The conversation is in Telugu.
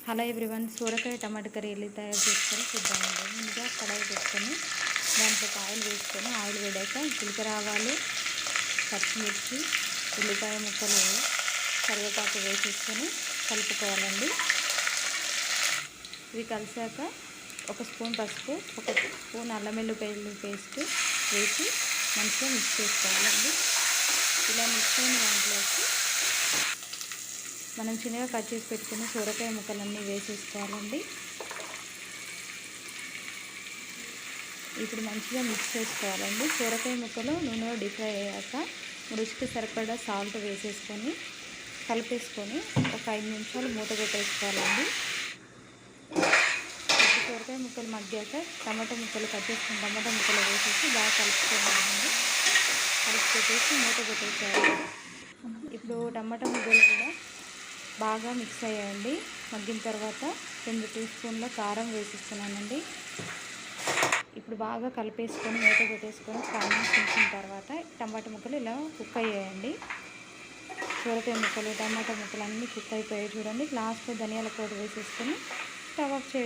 హలో ఎవ్రీవన్, సోరకాయ టమాటా కర్రీ ఎలా తయారు చేసుకోవాలో చూద్దామండి. ముందుగా కడాయి పెట్టుకొని దాంట్లో ఆయిల్ వేసుకొని ఆయిల్ వేడాక జీలకర్ర ఆవాలు, పచ్చిమిర్చి, ఉల్లిపాయ ముక్కలు, కరివేపాకు వేసేసుకొని కలుపుకోవాలండి. ఇవి కలిసాక ఒక స్పూన్ పసుపు, ఒక స్పూన్ అల్లం వెల్లుల్లి పేస్ట్ వేసి మంచిగా మిక్స్ చేసుకోవాలండి. ఇలా మిక్స్ అయిన దాంట్లోకి మనం చిన్నగా కట్ చేసి పెట్టుకుని సోరకాయ ముక్కలన్నీ వేసేసుకోవాలండి. ఇప్పుడు మంచిగా మిక్స్ చేసుకోవాలండి. సోరకాయ ముక్కలు నూనెలో డీప్ ఫ్రై అయ్యాక రుచికి సరిపడా సాల్ట్ వేసేసుకొని కలిపేసుకొని ఒక 5 నిమిషాలు మూత పెట్టేసుకోవాలండి. ఇప్పుడు సోరకాయ ముక్కలు మగ్గాక టమాటా ముక్కలు కట్ చేసుకుని టమాటా ముక్కలు వేసేసి బాగా కలుపుకోవాలండి. కలిపి పెట్టేసి మూత పెట్టేసేయాలి. ఇప్పుడు టమాటా ముక్కలు కూడా బాగా మిక్స్ అయ్యాయండి. మగ్గిన తర్వాత 2 టీ స్పూన్ల కారం వేసిస్తున్నానండి. ఇప్పుడు బాగా కలిపేసుకొని మూత పెట్టేసుకొని కారం వేసిన తర్వాత టమాటా ముక్కలు ఇలా కుక్ అయ్యాయండి. సోరకాయ ముక్కలు టమాటా ముక్కలు అన్నీ కుక్ అయిపోయాయి చూడండి. లాస్ట్లో ధనియాల పొడి వేసేసుకొని స్టవ్ ఆఫ్ చేయండి.